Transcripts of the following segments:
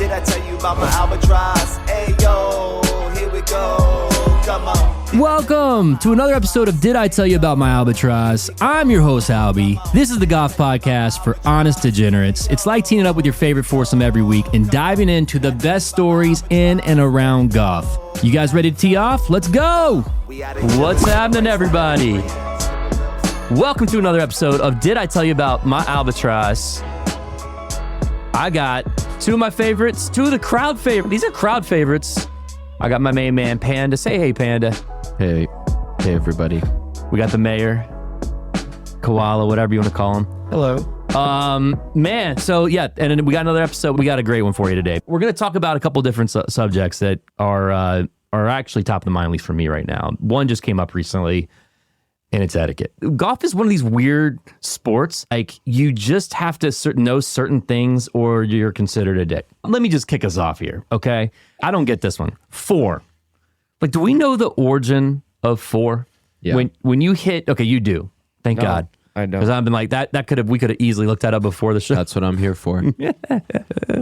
Did I tell you about my albatross? Hey yo, here we go. Come on. Welcome to another episode of Did I Tell You About My Albatross? I'm your host, Albie. This is the golf podcast for honest degenerates. It's like teaming up with your favorite foursome every week and diving into the best stories in and around golf. You guys ready to tee off? Let's go! What's happening, everybody? Welcome to another episode of Did I Tell You About My Albatross? I got two of my favorites, two of the crowd favorites. These are crowd favorites. I got my main man, Panda. Say hey, Panda. Hey everybody. We got the mayor, koala, whatever you want to call him. Hello. Man, so yeah, and then we got another episode. We got a great one for you today. We're going to talk about a couple different subjects that are actually top of the mind, at least for me right now. One just came up recently, and it's etiquette. Golf is one of these weird sports. Like, you just have to know certain things or you're considered a dick. Let me just kick us off here, okay? I don't get this one. FORE. Like, do we know the origin of FORE? Yeah. When you hit, okay, you do. Thank God. I know. Because I've been like, we could have easily looked that up before the show. That's what I'm here for.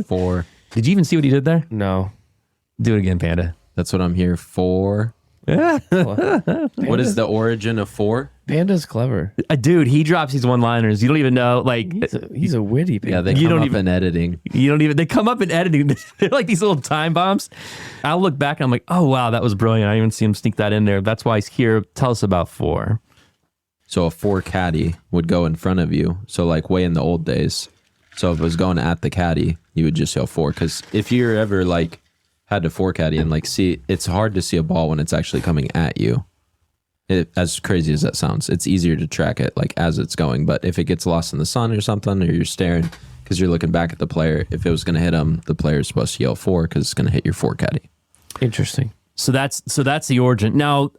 FORE. Did you even see what he did there? No. Do it again, Panda. That's what I'm here for. Yeah. What is the origin of FORE? Panda's clever. Dude, he drops these one-liners. You don't even know, like... He's a witty panda. Yeah, they come up in editing. They come up in editing. They're like these little time bombs. I'll look back and I'm like, oh, wow, that was brilliant. I didn't even see him sneak that in there. That's why he's here. Tell us about FORE. So a FORE caddy would go in front of you. So like way in the old days. So if it was going at the caddy, you would just yell FORE. Because if you're ever like... had to FORE caddy and like see, it's hard to see a ball when it's actually coming at you. As crazy as that sounds, it's easier to track it like as it's going. But if it gets lost in the sun or something, or you're staring because you're looking back at the player, if it was going to hit him, the player's supposed to yell FORE because it's going to hit your FORE caddy. Interesting. So that's the origin. Now,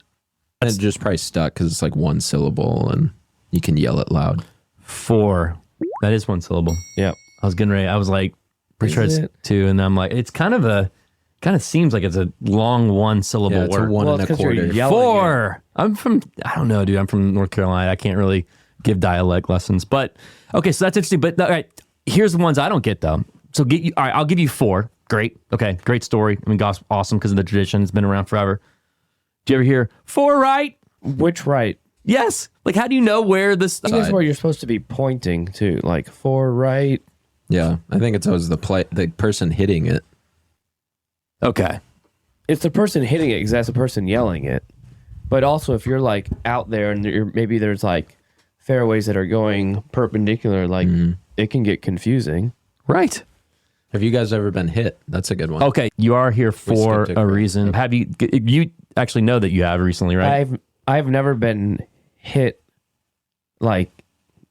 and it just probably stuck because it's like one syllable and you can yell it loud. FORE. That is one syllable. Yeah. I was getting ready. I was like, pretty sure it's two, and then I'm like, it's kind of seems like it's a long one syllable it's word. A one and a quarter. FORE. I don't know, dude. I'm from North Carolina. I can't really give dialect lessons. But okay, so that's interesting. But all right, here's the ones I don't get though. So all right, I'll give you FORE. Great. Okay, great story. I mean, golf's awesome because of the tradition. It's been around forever. Do you ever hear FORE right? Which right? Yes. Like, how do you know where this? I think it's where you're supposed to be pointing to, like FORE right. Yeah, I think it's always the person hitting it. Okay. It's the person hitting it because that's the person yelling it. But also, if you're like out there and maybe there's like fairways that are going perpendicular, like it can get confusing. Right. Have you guys ever been hit? That's a good one. Okay, you are here for a reason. Have you actually know that you have recently, right? I've never been hit. Like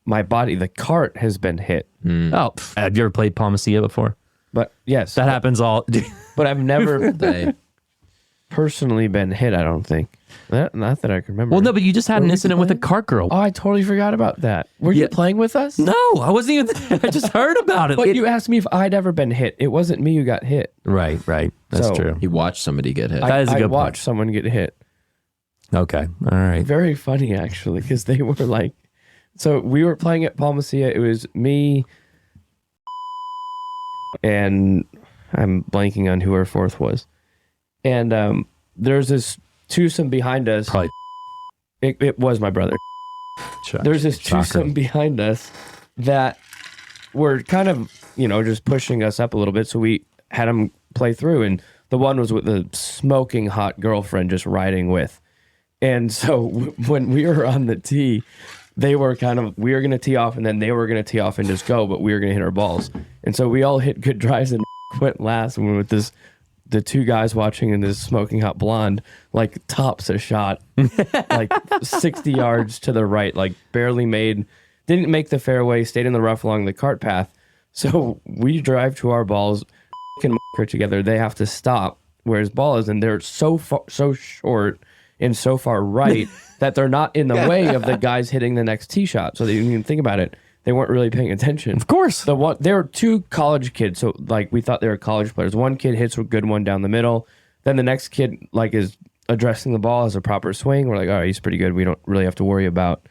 my body, the cart has been hit. Oh, have you ever played Palmacia before? But yes, that happens all. But I've never personally been hit. I don't think. Not that I can remember. Well, no, but you just had an incident with a cart girl. Oh, I totally forgot about that. Were you playing with us? No, I wasn't even there. I just heard about it. But you asked me if I'd ever been hit. It wasn't me who got hit. Right. That's true. He watched somebody get hit. That is a good point. I watched someone get hit. Okay. All right. Very funny, actually, because they were like... So we were playing at Palmacia. It was me and I'm blanking on who our fourth was. And there's this twosome behind us. Probably. It was my brother. There's this twosome behind us that were kind of, just pushing us up a little bit. So we had them play through. And the one was with the smoking hot girlfriend just riding with. And so when we were on the tee, we were going to tee off and then they were going to tee off and just go, but we were going to hit our balls. And so we all hit good drives and went last. And we were with the two guys watching and this smoking hot blonde, like tops a shot, like 60 yards to the right, like didn't make the fairway, stayed in the rough along the cart path. So we drive to our balls, and together. They have to stop where his ball is. And they're so short and so far right that they're not in the way of the guys hitting the next tee shot. So they didn't even think about it. They weren't really paying attention. Of course. They were two college kids, so like we thought they were college players. One kid hits a good one down the middle. Then the next kid like is addressing the ball as a proper swing. We're like, all right, he's pretty good. We don't really have to worry about,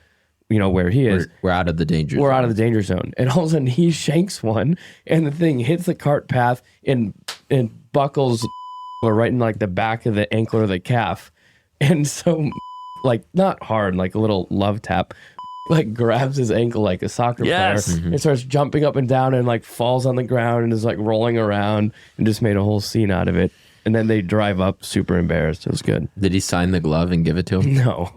where he is. We're out of the danger zone. We're out of the danger zone. And all of a sudden he shanks one and the thing hits the cart path and and buckles were right in like the back of the ankle or the calf. And so like not hard, like a little love tap, like grabs his ankle like a soccer player and starts jumping up and down and like falls on the ground and is like rolling around and just made a whole scene out of it. And then they drive up super embarrassed. It was good. Did he sign the glove and give it to him? No.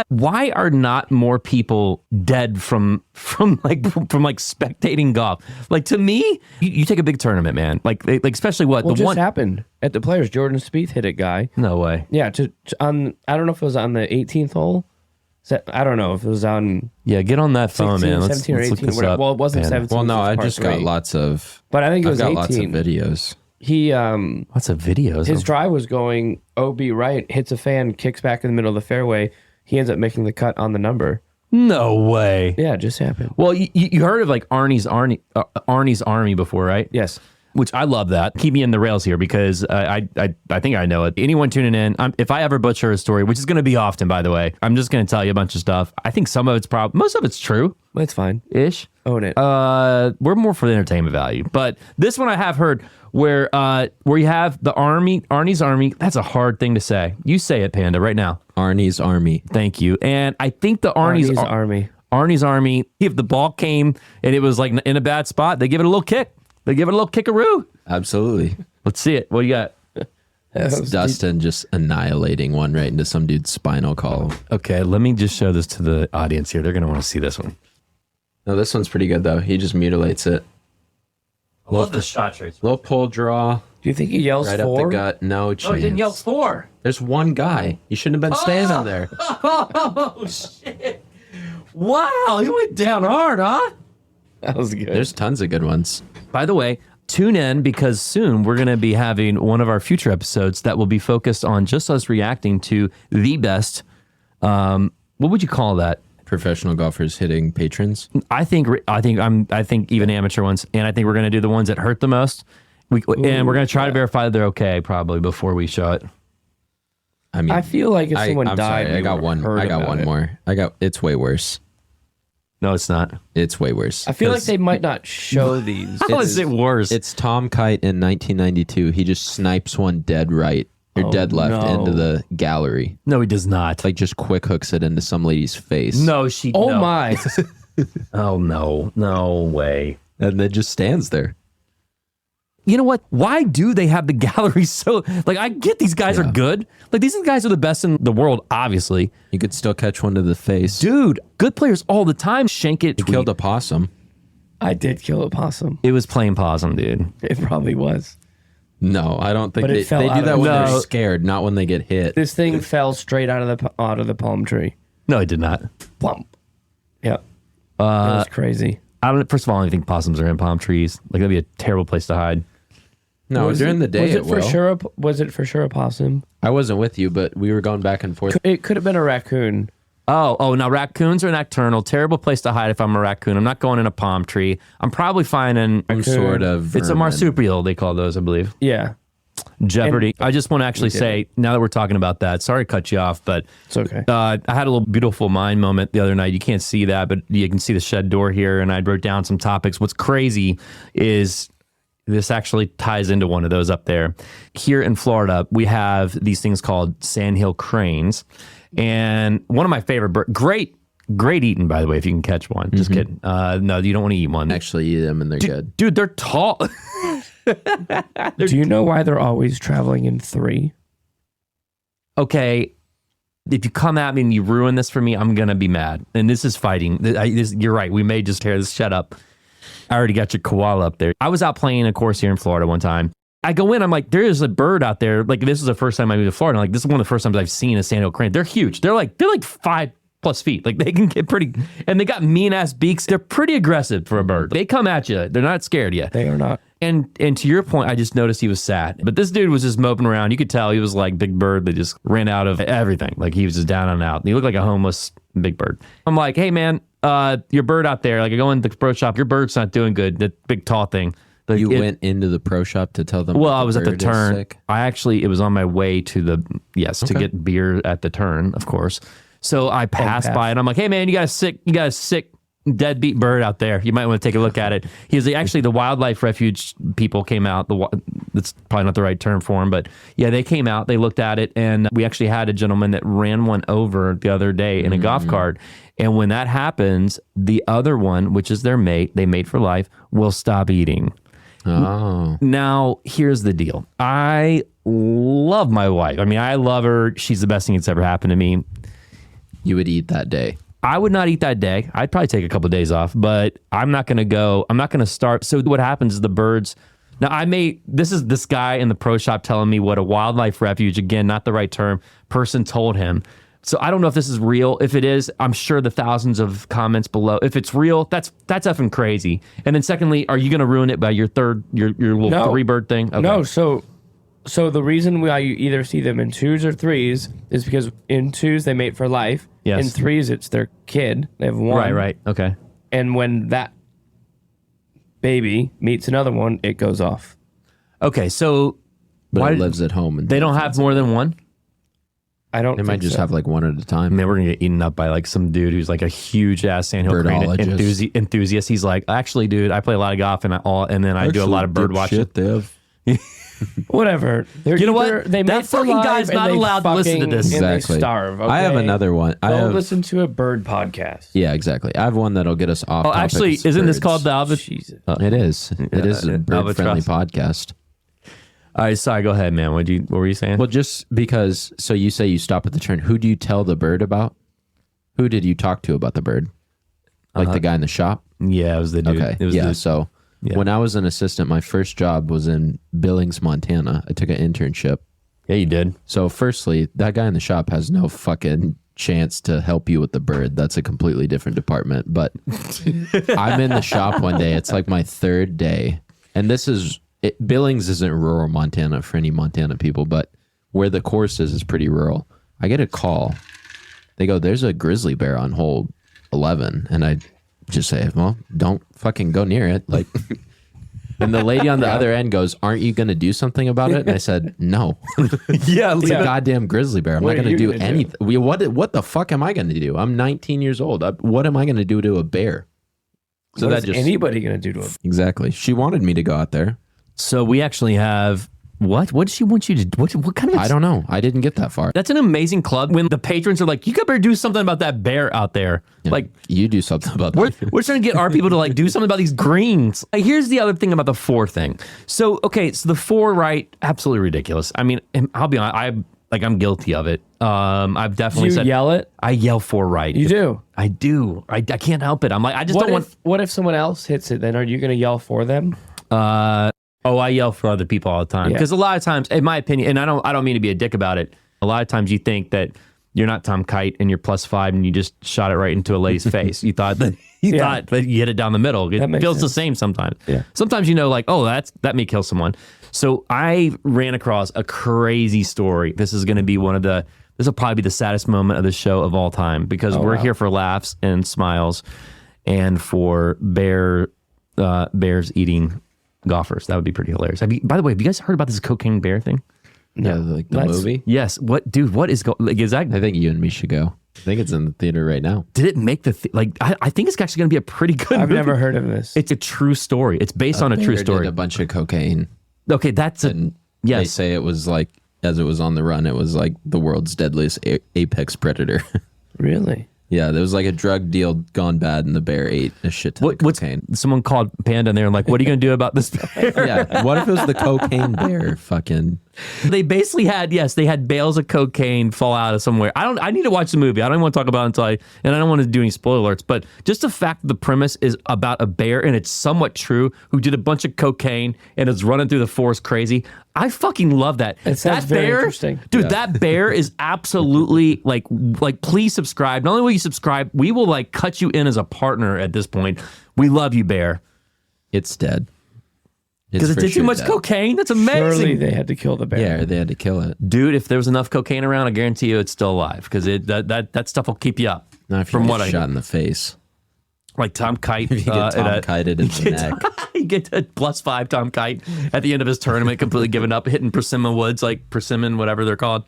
Why are not more people dead from spectating golf? Like, to me, you take a big tournament, man. Like especially what Well, the just one happened at the Players. Jordan Spieth hit a guy. No way. Yeah, on I don't know if it was on the 18th hole. I don't know if it was on Yeah, get on that phone, 16, man. Let's 17 or look 18. this Whatever. up. Well, it wasn't Man. 17. Well, no, it was I par just got three. lots of. But I think it was I've got 18. lots of videos. He Lots of videos. his drive was going OB right, hits a fan, kicks back in the middle of the fairway. He ends up making the cut on the number. No way. Yeah, it just happened. Well, you heard of like Arnie's Army before, right? Yes. Which I love that. Keep me in the rails here because I think I know it. Anyone tuning in, if I ever butcher a story, which is going to be often, by the way, I'm just going to tell you a bunch of stuff. I think some of it's most of it's true. That's fine. Ish. Own it. We're more for the entertainment value. But this one I have heard where you have the Arnie's Army. That's a hard thing to say. You say it, Panda, right now. Arnie's Army. Thank you. And I think the Arnie's Army. Arnie's Army, if the ball came and it was like in a bad spot, they give it a little kick. They give it a little kickaroo. Absolutely. Let's see it. What do you got? It's Dustin just annihilating one right into some dude's spinal column. Okay, let me just show this to the audience here. They're going to want to see this one. No, this one's pretty good, though. He just mutilates it. I love the shot trace. Little pull draw. Do you think he yells Right four? up the gut. No chance. Oh, he didn't yell 4. There's one guy. You shouldn't have been standing there. Oh, shit. Wow, he went down hard, huh? That was good. There's tons of good ones. By the way, tune in because soon we're going to be having one of our future episodes that will be focused on just us reacting to the best. What would you call that? Professional golfers hitting patrons. I think even amateur ones, and I think we're going to do the ones that hurt the most. And we're going to try to verify that they're okay probably before we show it. I mean, I feel like if someone I'm died, sorry, I got one. I got one more. It's way worse. No, it's not. It's way worse. I feel like they might not show these. How is it worse? It's Tom Kite in 1992. He just snipes one dead right or dead left into the gallery. No, he does not. Like just quick hooks it into some lady's face. No, Oh no. my! Oh no way. And then just stands there. You know what? Why do they have the gallery so... Like, I get these guys are good. Like, these guys are the best in the world, obviously. You could still catch one to the face. Dude, good players all the time. Shank it. He killed a possum. I did kill a possum. It was plain possum, dude. It probably was. No, I don't think But it they fell do out that of- when No. they're scared, not when they get hit. This thing fell straight out of the palm tree. No, it did not. Plump. Yep. It was crazy. First of all, I don't think possums are in palm trees. Like, that'd be a terrible place to hide. No, during the day was it it for will. sure? Was it for sure a possum? I wasn't with you, but we were going back and forth. It could have been a raccoon. Oh, now raccoons are nocturnal. Terrible place to hide if I'm a raccoon. I'm not going in a palm tree. I'm probably finding... Some sort of It's a vermin. marsupial, they call those, I believe. Yeah, Jeopardy. I just want to actually say, now that we're talking about that, sorry to cut you off, but it's okay. I had a little beautiful mind moment the other night. You can't see that, but you can see the shed door here, and I wrote down some topics. What's crazy is this actually ties into one of those up there. Here in Florida, we have these things called sandhill cranes, and one of my favorite birds, great eating, by the way, if you can catch one. Just kidding. No, you don't want to eat one. Actually eat them and they're good. Dude, they're tall. Do you know why they're always traveling in 3? Okay, if you come at me and you ruin this for me, I'm going to be mad. And this is fighting. You're right. We may just tear this shit up. I already got your koala up there. I was out playing a course here in Florida one time. I go in, I'm like, there is a bird out there. Like, this is the first time I moved to Florida. I'm like, this is one of the first times I've seen a sandhill crane. They're huge. They're like 5+ feet. Like, they can get pretty, and they got mean ass beaks. They're pretty aggressive for a bird. They come at you. They're not scared yet. They are not. And to your point, I just noticed he was sad. But this dude was just moping around. You could tell he was like Big Bird that just ran out of everything. Like, he was just down and out. And he looked like a homeless Big Bird. I'm like, hey, man, your bird out there. Like, I go in the pro shop. Your bird's not doing good. That big tall thing. You went into the pro shop to tell them. Well, that I was at the bird is turn. sick? It was on my way to to get beer at the turn, of course. So I passed by and I'm like, hey man, you got a sick deadbeat bird out there. You might want to take a look at it. He was actually the wildlife refuge people came out. that's probably not the right term for them, but yeah, they came out, they looked at it, and we actually had a gentleman that ran one over the other day in a golf cart. And when that happens, the other one, which is their mate, they mate for life, will stop eating. Oh. Now, here's the deal. I love my wife. I mean, I love her. She's the best thing that's ever happened to me. You would eat that day. I would not eat that day. I'd probably take a couple of days off, but I'm not going to start. So what happens is the birds. Now this is this guy in the pro shop telling me what a wildlife refuge, again, not the right term, person told him. So I don't know if this is real. If it is, I'm sure the thousands of comments below. If it's real, that's effing crazy. And then secondly, are you going to ruin it by your little three bird thing? Okay. No. So the reason why you either see them in 2s or 3s is because in 2s they mate for life. Yes. In 3s it's their kid. They have one. Right. Okay. And when that baby meets another one, it goes off. Okay. So But it lives at home. And they don't have more than one? I don't. They might just have like one at a time. Man, we're gonna get eaten up by like some dude who's like a huge ass sandhill crane enthusiast. He's like, actually, dude, I play a lot of golf and then I do a lot of bird watching. Shit, they have. Whatever. You know what? That fucking guy's not allowed to listen to this. Exactly. They starve. Okay? I have another one. Listen to a bird podcast. Yeah, exactly. I have one that'll get us off. Oh, actually, isn't this called the Albatross? It is. It is a bird-friendly podcast. All right, sorry, go ahead, man. What were you saying? Well, just because, so you say you stop at the turn. Who do you tell the bird about? Who did you talk to about the bird? Like the guy in the shop? Yeah, it was the dude. Okay, It was yeah, the, so when I was an assistant, my first job was in Billings, Montana. I took an internship. Yeah, you did. So firstly, that guy in the shop has no fucking chance to help you with the bird. That's a completely different department. But I'm in the shop one day. It's like my third day. And Billings isn't rural Montana for any Montana people, but where the course is pretty rural. I get a call. They go, there's a grizzly bear on hole 11. And I just say, well, don't fucking go near it. Like, and the lady on the other end goes, aren't you going to do something about it? And I said, no. Yeah, It's a goddamn grizzly bear. I'm not going to do anything. Do? What the fuck am I going to do? I'm 19 years old. What am I going to do to a bear? So what is anybody going to do to him? Exactly. She wanted me to go out there. So we actually have what? What does she want you to? What kind of? I don't know. I didn't get that far. That's an amazing club when the patrons are like, you better do something about that bear out there. Yeah, like you do something about that. We're trying to get our people to like do something about these greens. Like, here's the other thing about the FORE thing. So so the FORE right, absolutely ridiculous. I mean, I'll be honest. I'm guilty of it. I've definitely said. You yell it? I yell FORE right. You do? I do. I can't help it. I'm like, I just don't want. What if someone else hits it? Then are you going to yell for them? Oh, I yell for other people all the time because a lot of times, in my opinion, and I don't mean to be a dick about it. A lot of times, you think that you're not Tom Kite and you're +5 and you just shot it right into a lady's face. You thought that you hit it down the middle. It feels the same sometimes. Yeah. Sometimes like, oh, that may kill someone. So I ran across a crazy story. This is going to be this will probably be the saddest moment of the show of all time because we're here for laughs and smiles, and for bears eating golfers. That would be pretty hilarious. By the way, have you guys heard about this cocaine bear thing? Yeah, like the movie. Yes. What, dude? What is is that? I think you and me should go. I think it's in the theater right now. Did it make I think it's actually going to be a pretty good I've movie. never heard of this. It's a true story. It's based on a true story. Did a bunch of cocaine. Okay, that's and they say it was like, as it was on the run, it was like the world's deadliest apex predator. Really? Yeah, there was like a drug deal gone bad, and the bear ate a shit ton of cocaine. Someone called Panda and they were like, what are you going to do about this bear? Yeah, what if it was the cocaine bear? Fucking. They basically had bales of cocaine fall out of somewhere. I need to watch the movie. I don't even want to talk about it and I don't want to do any spoiler alerts, but just the fact that the premise is about a bear, and it's somewhat true, who did a bunch of cocaine and is running through the forest crazy. I fucking love that. It sounds very interesting. Dude, that bear is absolutely like please subscribe. Not only will you subscribe, we will like cut you in as a partner at this point. We love you, bear. It's dead. Because it did too much cocaine? That's amazing. Surely they had to kill the bear. Yeah, they had to kill it. Dude, if there was enough cocaine around, I guarantee you it's still alive. Because that stuff will keep you up. Not if you get shot in the face. Like Tom Kite. If you get Tom Kited in the neck. You get a +5 Tom Kite at the end of his tournament, completely given up, hitting persimmon woods, like persimmon, whatever they're called.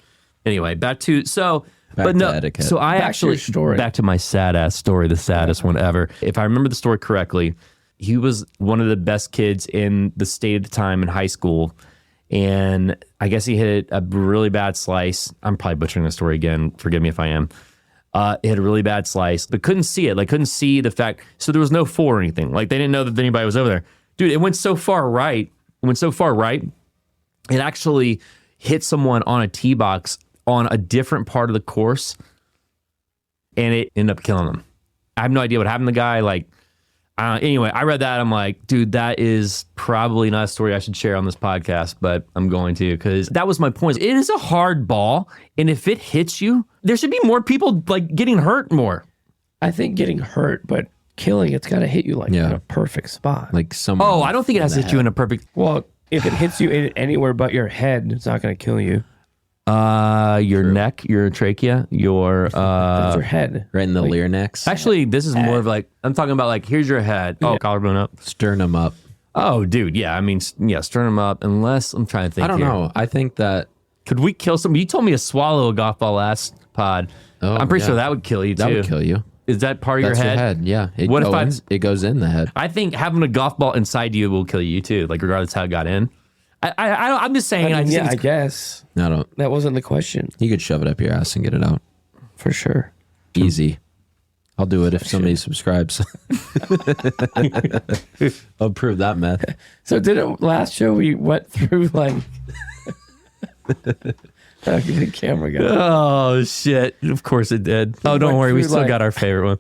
Anyway, back to etiquette. So back to my sad ass story, the saddest one ever. If I remember the story correctly, he was one of the best kids in the state at the time in high school, and I guess he hit a really bad slice. I'm probably butchering the story again. Forgive me if I am. It had a really bad slice, but couldn't see it. Like, couldn't see the fact. So there was no FORE or anything. Like, they didn't know that anybody was over there. Dude, it went so far right. It actually hit someone on a tee box on a different part of the course, and it ended up killing them. I have no idea what happened to the guy. Like, anyway, I read that. I'm like, dude, that is probably not a story I should share on this podcast, but I'm going to, because that was my point. It is a hard ball, and if it hits you, there should be more people like getting hurt more. I think getting hurt, but killing, it's got to hit you like in a perfect spot. Like someone. Oh, I don't think it has to hit you in a perfect. Well, if it hits you anywhere but your head, it's not going to kill you. Your neck, your trachea, your That's your head. Right in the larynx. Actually, this is more of like, I'm talking about like, here's your head. Oh, collarbone up. Sternum up. Oh, dude. Yeah. I mean, yeah, sternum up. Unless I'm trying to think. I don't know. I think that. Could we kill somebody? You told me to swallow a golf ball last pod. Oh, I'm pretty sure that would kill you too. That would kill you. Is that part of That's your head? Yeah. What if it goes in the head? I think having a golf ball inside you will kill you too. Like, regardless how it got in. I'm just saying. I guess. No, don't. That wasn't the question. You could shove it up your ass and get it out. For sure. Easy. I'll do it if somebody subscribes. I'll prove that myth. So last show we went through like the camera guy. Oh shit! Of course it did. Oh, don't worry, we still got our favorite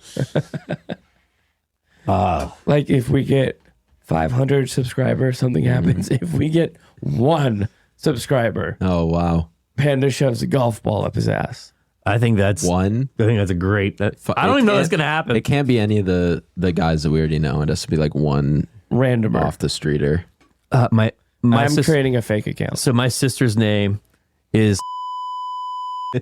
one. Like if we get 500 subscribers, something happens. If we get 1 subscriber, Oh wow. Panda shoves a golf ball up his ass. I think that's One. I think that's a great. I don't even know that's gonna happen. It can't be any of the guys that we already know. It has to be like one Randomer. off the streeter. My I'm sister, creating a fake account. so my sister's name is.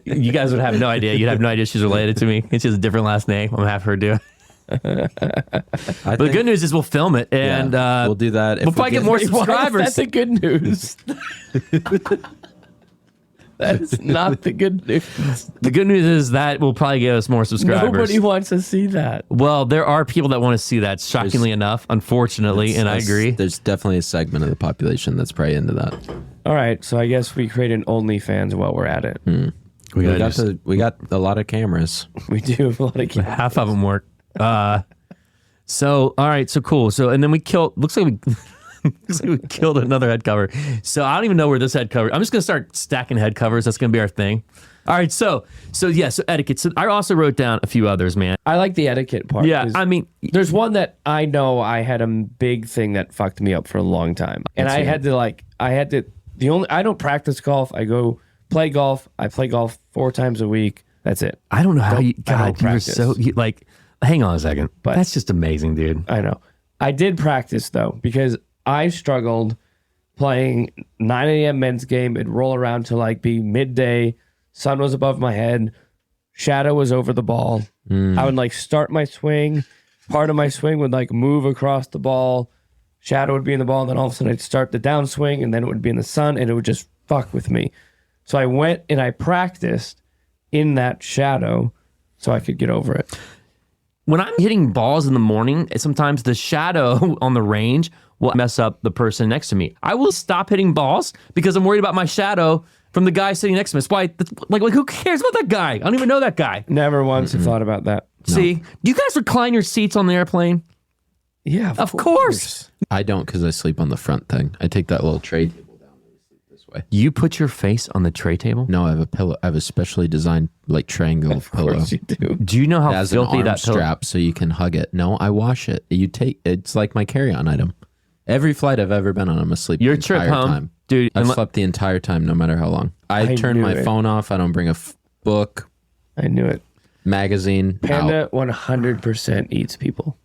You guys would have no idea. You'd have no idea she's related to me. And she has a different last name. I'm gonna have her do it. But the good news is we'll film it, and we'll do that if before I get more subscribers. That's the good news. That's not the good news. The good news is that will probably get us more subscribers. Nobody wants to see that. Well, there are people that want to see that, shockingly enough, unfortunately, and I agree. There's definitely a segment of the population that's probably into that. All right, so I guess we create an OnlyFans while we're at it. We got a lot of cameras. We do have a lot of kids. Half of them work. So all right, so cool. So and then we killed. Looks like we killed another head cover. So I don't even know where this head cover. I'm just gonna start stacking head covers. That's gonna be our thing. All right, so etiquette. So I also wrote down a few others, man. I like the etiquette part. Yeah, I mean, there's one that I know I had a big thing that fucked me up for a long time, and I had to. I don't practice golf. I go play golf. I play golf 4 times a week. That's it. I don't know how you. I don't God, you're practice. so like. Hang on a second. But that's just amazing, dude. I know. I did practice though because I struggled playing 9 a.m. men's game. It'd roll around to like be midday. Sun was above my head. Shadow was over the ball. I would like start my swing. Part of my swing would like move across the ball. Shadow would be in the ball. And then all of a sudden I'd start the downswing and then it would be in the sun and it would just fuck with me. So I went and I practiced in that shadow so I could get over it. When I'm hitting balls in the morning, sometimes the shadow on the range will mess up the person next to me. I will stop hitting balls because I'm worried about my shadow from the guy sitting next to me. That's why, like who cares about that guy? I don't even know that guy. Never once have thought about that. See, do you guys recline your seats on the airplane? Yeah, of course. I don't because I sleep on the front thing. I take that little tray table down and sleep this way. You put your face on the tray table? No, I have a pillow. I have a specially designed like triangle pillow. Of course you do. Do you know how It has filthy an arm that pillow? strap so you can hug it. No, I wash it. It's like my carry-on item. Every flight I've ever been on, I'm asleep. Your the trip entire home, time. dude. I've slept the entire time, no matter how long. I turn knew my it. phone off. I don't bring a book, I knew it. magazine. Panda 100% eats people.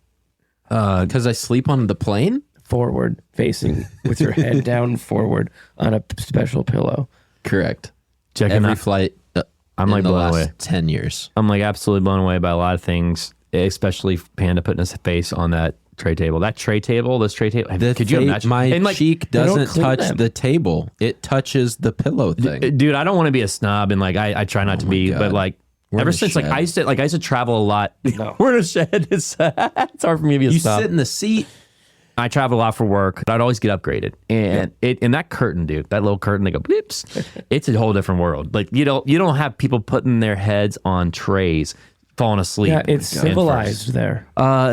Because I sleep on the plane? Forward, facing, with your head down forward on a special pillow. Correct. Checking Every out. flight I'm in like the blown last away. 10 years. I'm like absolutely blown away by a lot of things, especially Panda putting his face on that tray table. That tray table, this tray table. Could you imagine? My And, like, cheek don't doesn't clean touch them. the table. It touches the pillow thing. Dude, I don't want to be a snob, and like I try not to be, God. but like We're in ever a since like shed. I used to travel a lot. No. We're in a shed. It's hard for me to be a You snob. sit in the seat. I travel a lot for work. I'd always get upgraded, and and that curtain, dude, that little curtain, they go blips. It's a whole different world. Like you don't have people putting their heads on trays, falling asleep. Yeah, it's civilized there.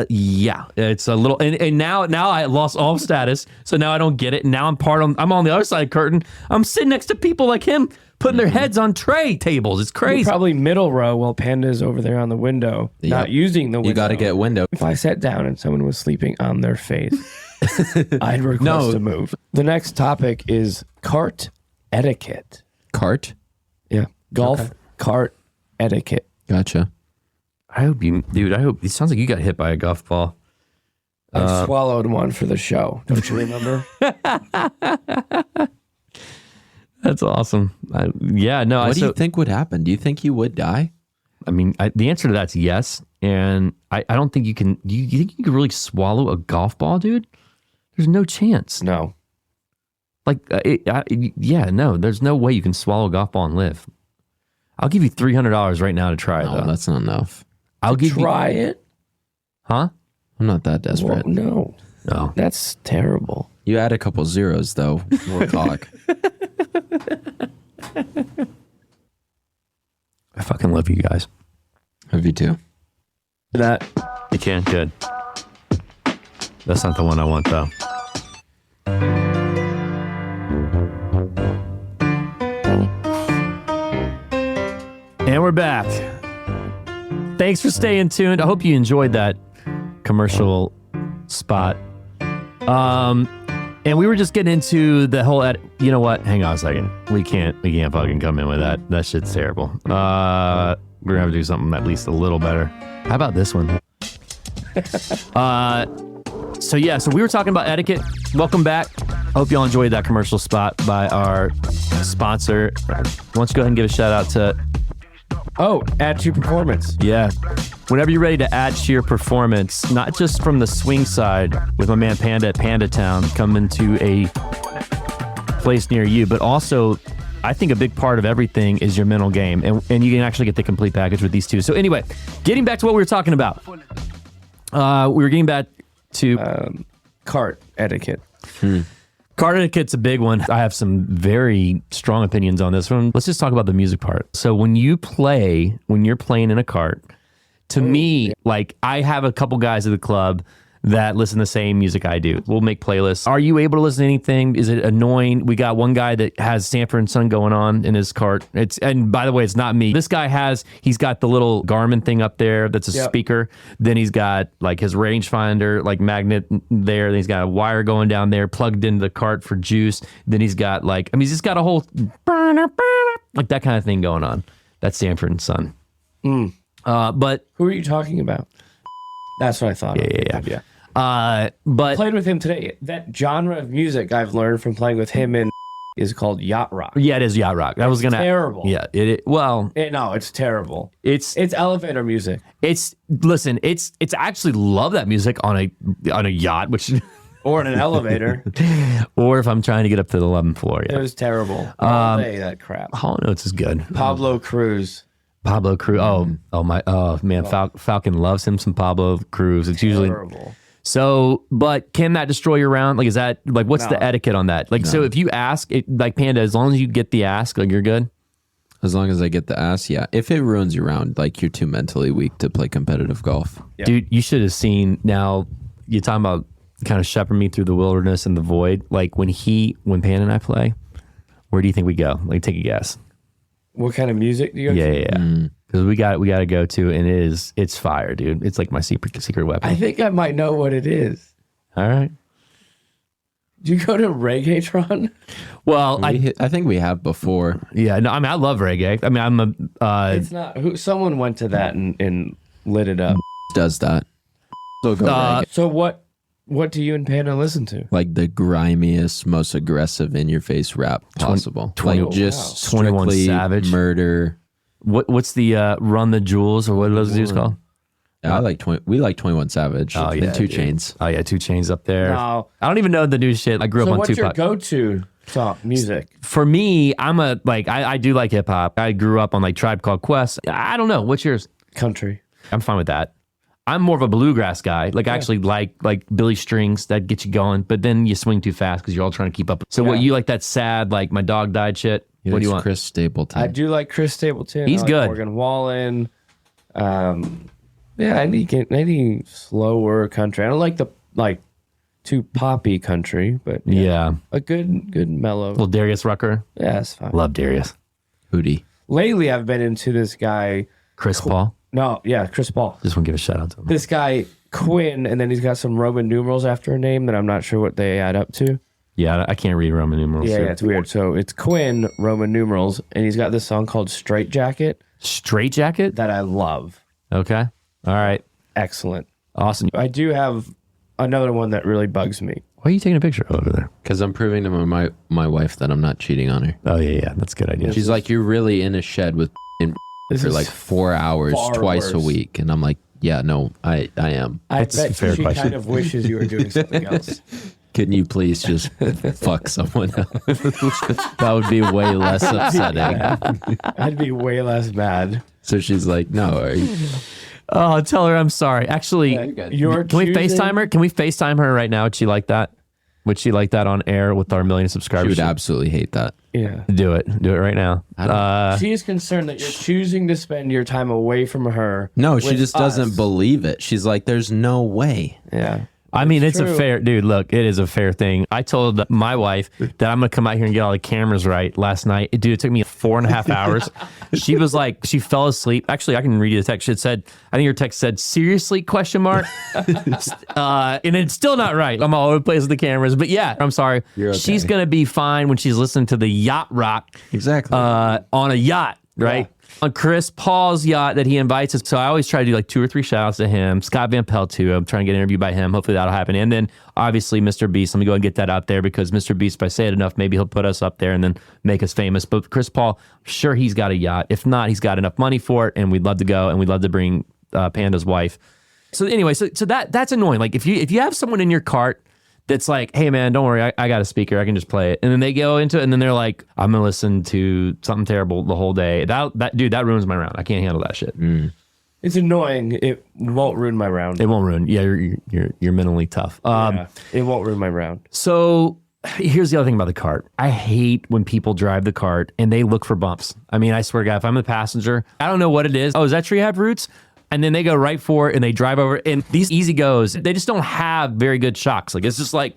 Yeah, it's a little, and now I lost all status, so now I don't get it. And now I'm on the other side of the curtain. I'm sitting next to people like him putting their heads on tray tables. It's crazy. You're probably middle row while Panda's over there on the window, not using the window. You got to get window. If I sat down and someone was sleeping on their face, I'd request to move. The next topic is cart etiquette. Cart? Yeah. Golf cart etiquette. Gotcha. I hope it sounds like you got hit by a golf ball. I swallowed one for the show. Don't you remember? That's awesome. What do you think would happen? Do you think you would die? I mean, the answer to that's yes. And I don't think you can. Do you think you could really swallow a golf ball, dude? There's no chance. No. Like, no. There's no way you can swallow a golf ball and live. I'll give you $300 right now to try it. No, though. that's not enough. Try it. Huh? I'm not that desperate. Well, no. No. That's terrible. You add a couple zeros, though. We'll talk. I fucking love you guys. Love you too. That You can? Good. That's not the one I want, though. And we're back. Thanks for staying tuned. I hope you enjoyed that commercial spot. And we were just getting into the whole, you know what? Hang on a second. We can't fucking come in with that. That shit's terrible. We're gonna have to do something at least a little better. How about this one? So we were talking about etiquette. Welcome back. Hope y'all enjoyed that commercial spot by our sponsor. Why don't you go ahead and give a shout out to add to performance. Yeah. Whenever you're ready to add to your performance, not just from the swing side with my man Panda at Panda Town coming to a place near you, but also I think a big part of everything is your mental game, and you can actually get the complete package with these two. So anyway, getting back to what we were talking about. We were getting back to Cart etiquette. Cart etiquette's a big one. I have some very strong opinions on this one. Let's just talk about the music part. So when you're playing in a cart, to me, like I have a couple guys at the club that listen to the same music I do. We'll make playlists. Are you able to listen to anything? Is it annoying? We got one guy that has Sanford and Son going on in his cart. And by the way, it's not me. This guy he's got the little Garmin thing up there that's a speaker. Then he's got like his rangefinder, like magnet there. Then he's got a wire going down there plugged into the cart for juice. Then he's got he's just got a whole like that kind of thing going on. That's Sanford and Son. But who are you talking about? That's what I thought. Yeah. But played with him today. That genre of music I've learned from playing with him is called yacht rock. Yeah, it is yacht rock. It's terrible. Yeah, it's terrible. It's elevator music. It's actually love that music on a yacht, which or in an elevator, or if I'm trying to get up to the 11th floor. Yeah, it was terrible. All day that crap. Hall & Oates is good. Pablo Cruz. Falcon loves him some Pablo Cruz. It's usually terrible. So, but can that destroy your round? Like, is that what's the etiquette on that? Like, so if you ask it, like Panda, as long as you get the ask, like you're good. As long as I get the ask, yeah. If it ruins your round, like you're too mentally weak to play competitive golf. Yeah. Dude, you should have seen. Now you're talking about kind of shepherd me through the wilderness and the void. Like when Panda and I play, where do you think we go? Like, take a guess. What kind of music do you go to? Yeah. Because we got to go to, and it's fire, dude. It's like my secret weapon. I think I might know what it is. All right. Do you go to Reggaetron? Well, I think we have before. Yeah, no, I mean, I love reggae. I mean, it's not. Someone went to that and lit it up. Does that? So go reggae. So what do you and Panda listen to? Like the grimiest, most aggressive, in-your-face rap possible. 21 Savage, murder. What's the Run the Jewels, or what are those dudes called? Yeah, we like 21 Savage. Oh, yeah, 2 Chainz. Oh yeah, 2 Chainz up there. No. I don't even know the new shit. I grew up on Tupac. So Tupac. what's your go-to song music? For me, I do like hip hop. I grew up on like Tribe Called Quest. I don't know. What's yours? Country. I'm fine with that. I'm more of a bluegrass guy. Like, I actually like Billy Strings that get you going, but then you swing too fast because you're all trying to keep up. So what, you like that sad, like my dog died shit? What do you want? Chris Stapleton. I do like Chris Stapleton. He's I like good. Morgan Wallen. Any slower country. I don't like the too poppy country, but a good mellow. Little Darius Rucker. Yeah, that's fine. Love Darius. Hootie. Lately, I've been into this guy. Chris Paul. No, yeah, Chris Paul. Just want to give a shout out to him. This guy Quinn, and then he's got some Roman numerals after a name that I'm not sure what they add up to. Yeah, I can't read Roman numerals. Yeah, it's weird. So it's Quinn Roman numerals, and he's got this song called "Straight Jacket" Straight Jacket? that I love. Okay. All right. Excellent. Awesome. I do have another one that really bugs me. Why are you taking a picture over there? Because I'm proving to my wife that I'm not cheating on her. Oh, yeah. That's a good idea. She's like, you're really in a shed with This for is like 4 hours far twice a worse. week. And I'm like, yeah, no, I am. I That's a bet fair she question. kind of wishes you were doing something else. Couldn't you please just fuck someone else? That would be way less upsetting. I'd be way less mad. So she's like, no, are you? Oh, tell her I'm sorry. Actually, You're can we choosing- FaceTime her? Can we FaceTime her right now? Would she like that? Would she like that on air with our 1 million She subscribers? would absolutely hate that. Yeah. Do it. Do it right now. She is concerned that you're choosing to spend your time away from her. No, she with just us. doesn't believe it. She's like, there's no way. Yeah. I mean, it's true. a fair, dude, look, it is a fair thing. I told my wife that I'm going to come out here and get all the cameras right last night. Dude, it took me 4.5 hours. She was like, she fell asleep. Actually, I can read you the text. It said, I think your text said, seriously, question mark? And it's still not right. I'm all over the place with the cameras. But yeah, I'm sorry. You're okay. She's going to be fine when she's listening to the yacht rock Exactly. on a yacht, right? Yeah. On Chris Paul's yacht that he invites us. So I always try to do like 2 or 3 shout outs to him. Scott Van Pelt too. I'm trying to get interviewed by him. Hopefully that'll happen. And then obviously Mr. Beast. Let me go and get that out there because Mr. Beast, if I say it enough, maybe he'll put us up there and then make us famous. But Chris Paul, I'm sure he's got a yacht. If not, he's got enough money for it. And we'd love to go and we'd love to bring Panda's wife. So anyway, so that's annoying. Like if you have someone in your cart that's like, hey man, don't worry, I got a speaker, I can just play it. And then they go into it and then they're like, I'm gonna listen to something terrible the whole day. That ruins my round. I can't handle that shit. It's annoying. It won't ruin my round. It won't ruin. Yeah, you're mentally tough. Yeah, it won't ruin my round. So here's the other thing about the cart. I hate when people drive the cart and they look for bumps. I mean, I swear to God, if I'm the passenger, I don't know what it is. Oh, is that tree have roots? And then they go right for it and they drive over. And these easy goes, they just don't have very good shocks. Like it's just like,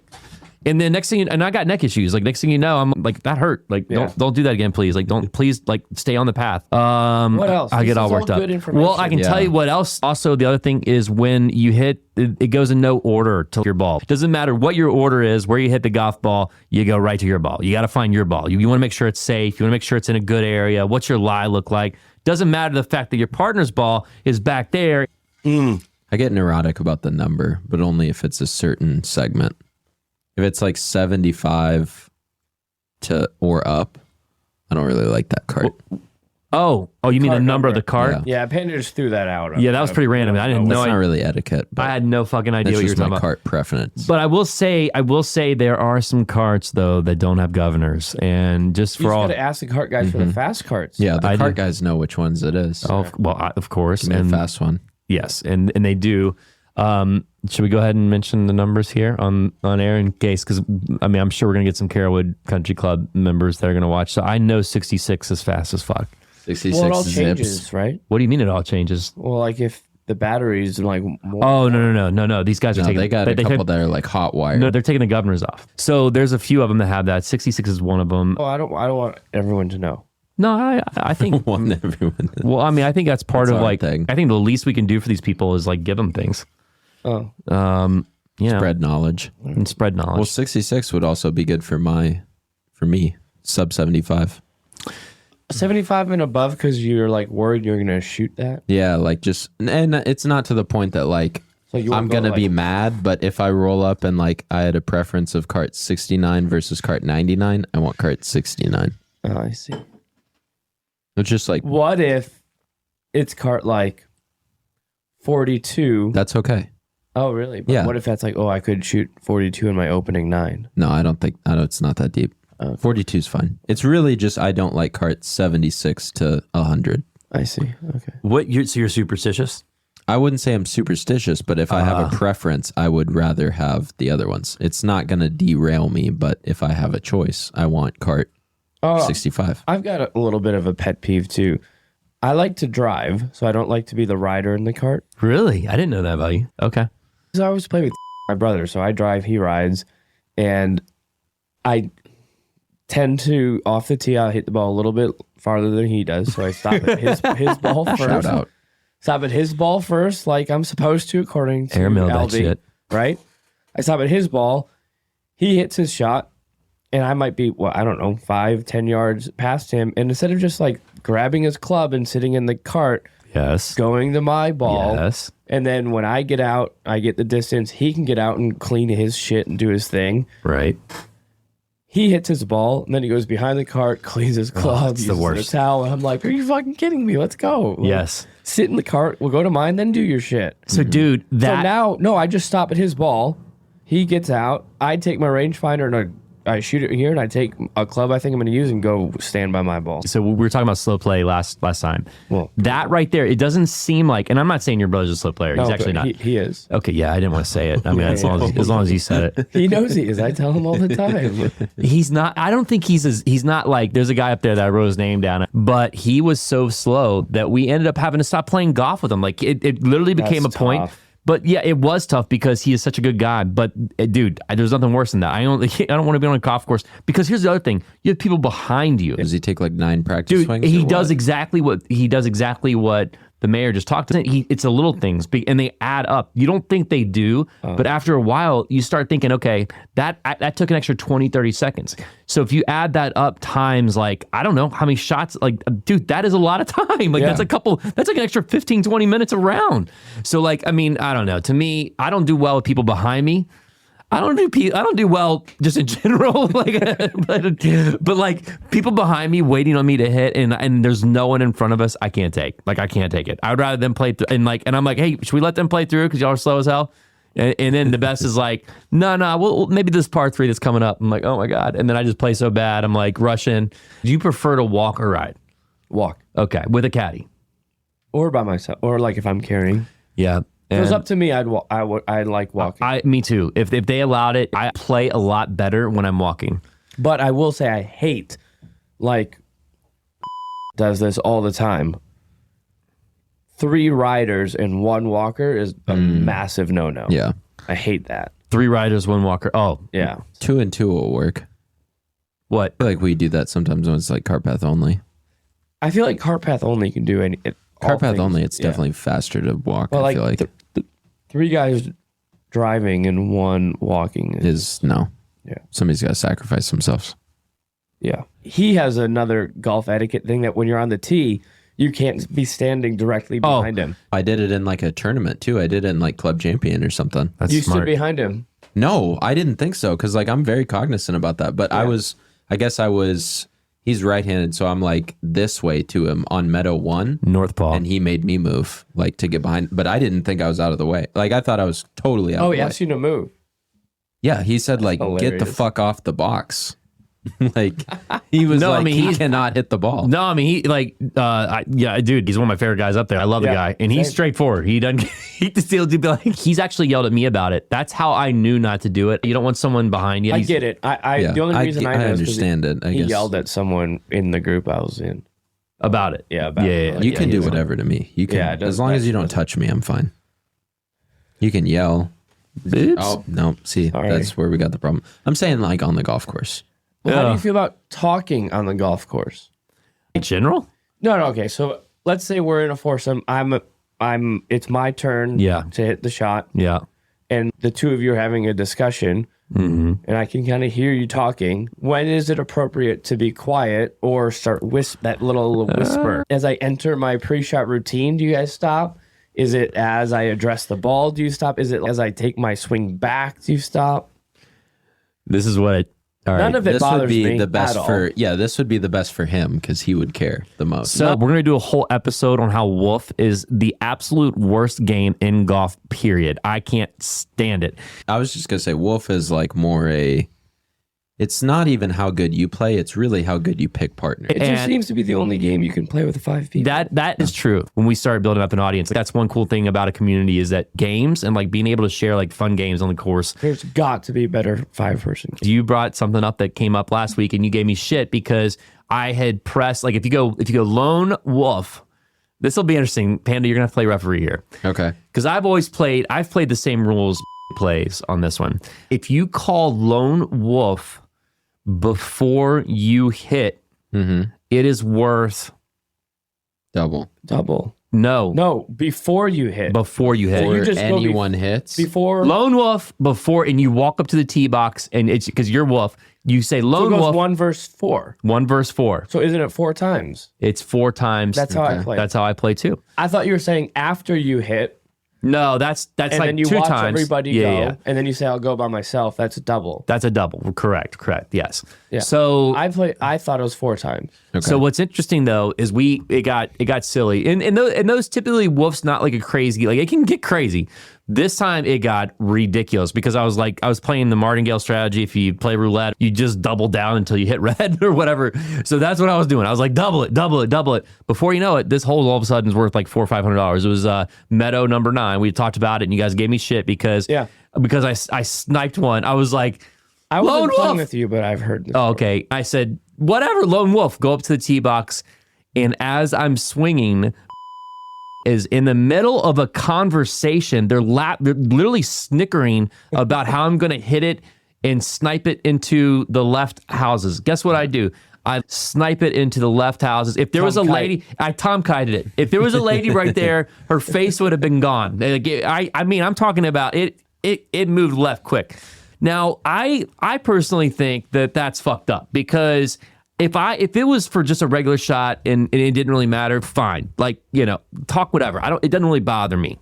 and then next thing and I got neck issues. Like next thing you know, I'm like, that hurt. Like don't do that again, please. Like please stay on the path. What else? I This get all is worked all up. good information. Well, I can tell you what else. Also, the other thing is when you hit, it goes in no order to your ball. It doesn't matter what your order is, where you hit the golf ball, you go right to your ball. You got to find your ball. You want to make sure it's safe. You want to make sure it's in a good area. What's your lie look like? Doesn't matter the fact that your partner's ball is back there. I get neurotic about the number, but only if it's a certain segment. If it's like 75 or up, I don't really like that cart. Oh, you mean the Cart number of the cart? Yeah. Yeah, Panda just threw that out. Yeah, that was pretty random. I didn't know. That's not really etiquette, but I had no fucking idea that's what you were just talking my about. cart preference. But I will say there are some carts though that don't have governors, and just You for just all. got to ask the cart guys for the fast carts. Yeah, the I cart do. guys know which ones it is. Oh, of course, Give me a and fast one. yes, and they do. Should we go ahead and mention the numbers here on air in case? Because I mean, I'm sure we're gonna get some Carrollwood Country Club members that are gonna watch. So I know 66 is fast as fuck. 66 Well, it all zips. changes, right? What do you mean it all changes? Well, like if the battery's like more. Oh no! These guys are No, taking. they got a couple that are like hot wire. No, they're taking the governors off. So there's a few of them that have that. 66 is one of them. Oh, I don't want everyone to know. No, I think. One everyone. Well, I mean, I think that's part That's of our like. thing. I think the least we can do for these people is like give them things. Oh, You know, Spread knowledge. and spread knowledge. Well, 66 would also be good for me. Sub 75. 75 and above because you're like worried you're gonna shoot that. Yeah, like just, and it's not to the point that like So you won't I'm go, gonna be like- mad, but if I roll up and like I had a preference of cart 69 versus cart 99, I want cart 69. Oh, I see. It's just like, What if it's cart like 42? that's okay. Oh, really? But Yeah. What if that's like, oh, I could shoot 42 in my opening 9? No, I don't, it's not that deep. 42 is fine. It's really just, I don't like cart 76 to 100. I see. Okay. So you're superstitious? I wouldn't say I'm superstitious, but if I have a preference, I would rather have the other ones. It's not going to derail me, but if I have a choice, I want cart 65. I've got a little bit of a pet peeve too. I like to drive, so I don't like to be the rider in the cart. Really? I didn't know that about you. Okay. So I always play with my brother, so I drive, he rides, and I tend to, off the tee, I'll hit the ball a little bit farther than he does, so I stop at his ball first. Shout out. Stop at his ball first, like I'm supposed to, according to Airmail that Albie, shit. right? I stop at his ball, he hits his shot, and I might be, I don't know, 5-10 yards past him, and instead of just like grabbing his club and sitting in the cart, Yes. going to my ball, Yes. and then when I get out, I get the distance, he can get out and clean his shit and do his thing. Right. He hits his ball, and then he goes behind the cart, cleans his club, it's the uses worst. a towel, and I'm like, are you fucking kidding me? Let's go. Like, Yes. sit in the cart, we'll go to mine, then do your shit. So, dude, So that now, no, I just stop at his ball. He gets out. I take my rangefinder and I shoot it here, and I take a club I think I'm going to use and go stand by my ball. so we were talking about slow play last time. Well, That right there, it doesn't seem like, and I'm not saying your brother's a slow player. He's no, actually but not. He is. Okay, yeah, I didn't want to say it. I mean, as long as you said it. He knows he is. I tell him all the time. He's not. I don't think he's not like. There's a guy up there that I wrote his name down, but he was so slow that we ended up having to stop playing golf with him. Like it literally became That's a point. tough. But yeah, it was tough because he is such a good guy. But dude, there's nothing worse than that. I don't want to be on a golf course because here's the other thing: you have people behind you. Does he take like 9 practice Dude, swings? he or does what? exactly what the mayor just talked about. It's the little things, and they add up. You don't think they do, but after a while, you start thinking, okay, that took an extra 20, 30 seconds. So if you add that up times, like, I don't know how many shots, like, dude, that is a lot of time. Like, Yeah. that's like an extra 15, 20 minutes around. So, like, I mean, I don't know. To me, I don't do well with people behind me. I don't do well just in general, like, but like people behind me waiting on me to hit, and there's no one in front of us. I can't take it. I would rather them play through, and I'm like, hey, should we let them play through because y'all are slow as hell? And then the best is like, no, well, maybe this par 3 that's coming up. I'm like, oh my god, and then I just play so bad. I'm like rushing. Do you prefer to walk or ride? Walk. Okay, with a caddy. Or by myself. Or like if I'm carrying. Yeah. If it was And up to me, I'd like walking. me too. If they allowed it, I play a lot better when I'm walking. But I will say I hate, like, does this all the time. 3 riders and 1 walker is a massive no-no. Yeah. I hate that. 3 riders, 1 walker. Oh, Yeah. 2 and 2 will work. what? I feel like we do that sometimes when it's like cart path only. I feel like cart path only can do any. Cart path only, it's definitely faster to walk. Well, I feel like 3 guys driving and 1 walking. is no. Yeah. Somebody's got to sacrifice themselves. Yeah. He has another golf etiquette thing that when you're on the tee, you can't be standing directly behind him. I did it in like a tournament too. I did it in like Club Champion or something. That's You smart. stood behind him. No, I didn't think so because like I'm very cognizant about that. But he's right-handed, so I'm like this way to him on Meadow 1. North Paul. And he made me move like to get behind. But I didn't think I was out of the way. Like I thought I was totally out Oh, of he the way. asked you to move. Yeah, he said like, get the hilarious. fuck off the box. Like he was No, I like, mean, he he's- cannot hit the ball. No, I mean he dude, he's one of my favorite guys up there. I love the Yeah, guy, and he's same. straightforward. He doesn't. He still do be like. He's actually yelled at me about it. That's how I knew not to do it. You don't want someone behind you. I He's- get it. Yeah, The only reason I know is 'cause understand it. I he guess yelled at someone in the group I was in. about it. Yeah, about yeah, it. yeah, Like, you yeah, can do he's- whatever to me. You can, Yeah, it does- as long as you don't that's- touch me, I'm fine. You can yell. Oops. Oh no, see, Sorry. that's where we got the problem. I'm saying like on the golf course. Well, how do Yeah. you feel about talking on the golf course? In general. No, okay. So let's say we're in a foursome. It's my turn. Yeah. To hit the shot, Yeah. and the 2 of you are having a discussion, and I can kind of hear you talking. When is it appropriate to be quiet or start that little whisper? As I enter my pre-shot routine, do you guys stop? Is it as I address the ball? Do you stop? Is it as I take my swing back? Do you stop? This is what. All right. None of it This would bothers be me the best at all. for this would be the best for him because he would care the most. So we're gonna do a whole episode on how Wolf is the absolute worst game in golf. Period. I can't stand it. I was just gonna say Wolf is like more It's not even how good you play. It's really how good you pick partners. It just seems to be the only game you can play with 5 people. That is true. When we started building up an audience, that's one cool thing about a community is that games and like being able to share like fun games on the course. There's got to be a better 5-person. You brought something up that came up last week and you gave me shit because I had pressed, like if you go lone wolf, this will be interesting. Panda, you're going to play referee here. Okay. Because I've played the same rules plays on this one. If you call lone wolf before you hit, it is worth double. No, before you hit. Before you hit. Or you just anyone hits. Before lone wolf before, and you walk up to the tee box, and it's because you're wolf. You say lone so it goes wolf. 1 versus 4. 1 versus 4. So isn't it 4 times? It's 4 times. That's how I play. That's how I play too. I thought you were saying after you hit. No, that's And like then you 2 watch times. everybody go, and then you say, I'll go by myself. That's a double. That's a double. Correct. Yes. Yeah. So I thought it was 4 times. Okay. So what's interesting though is it got silly, and those typically wolf's not like a crazy, like it can get crazy. This time it got ridiculous because I was playing the martingale strategy. If you play roulette, you just double down until you hit red or whatever. So that's what I was doing. I was like double it. Before you know it, this hole all of a sudden is worth like $400 or $500. It was Meadow number 9. We talked about it, and you guys gave me shit because I sniped one. I was like, I lone wasn't playing wolf with you, but I've heard this. Oh, okay. I said, whatever, lone wolf, go up to the tee box. And as I'm swinging, is in the middle of a conversation. They're literally snickering about how I'm going to hit it and snipe it into the left houses. Guess what I do? I snipe it into the left houses. If there was a lady, I Tom kited it. If there was a lady right there, her face would have been gone. I mean, I'm talking about it. It moved left quick. Now, I personally think that that's fucked up because if it was for just a regular shot and it didn't really matter, fine. Like, talk whatever. It doesn't really bother me.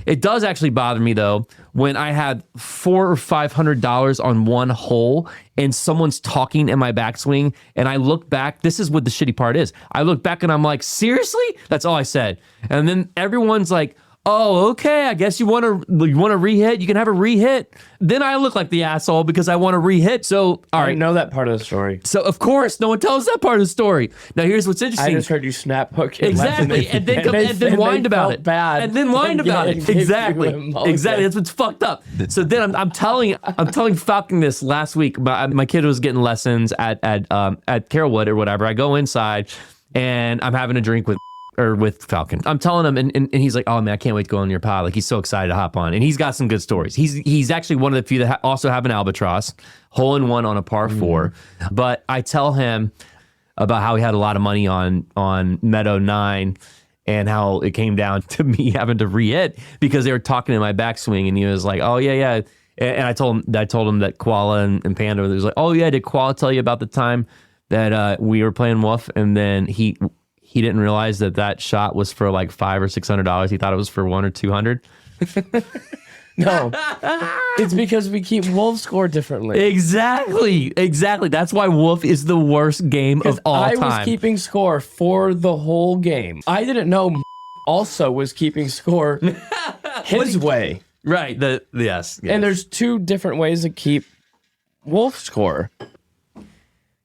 It does actually bother me though when I had $400 or $500 on one hole and someone's talking in my backswing and I look back. This is what the shitty part is. I look back and I'm like, seriously? That's all I said. And then everyone's like, oh, okay, I guess you want to rehit? You can have a rehit. Then I look like the asshole because I want to rehit. So, all right. I know that part of the story. So, of course, no one tells that part of the story. Now, here's what's interesting. I just heard you snap hook it. Exactly. And then whined about it. Bad. And then whined about it. Exactly. That's what's fucked up. So then I'm telling Falcon this last week. My kid was getting lessons at Carrollwood or whatever. I go inside and I'm having a drink with Falcon. I'm telling him, and he's like, oh man, I can't wait to go on your pod. Like, he's so excited to hop on. And he's got some good stories. He's actually one of the few that also have an Albatross, hole in one on a par 4. But I tell him about how he had a lot of money on Meadow 9 and how it came down to me having to re-hit because they were talking in my backswing, and he was like, oh yeah. And I told him that Koala and Panda was like, oh yeah, did Koala tell you about the time that we were playing Wolf? And then he didn't realize that shot was for like $500 or $600. He thought it was for $100 or $200. No, it's because we keep Wolf score differently. Exactly. That's why Wolf is the worst game of all time. I was keeping score for the whole game. I didn't know also was keeping score his way. Right. Yes. And there's 2 different ways to keep Wolf score.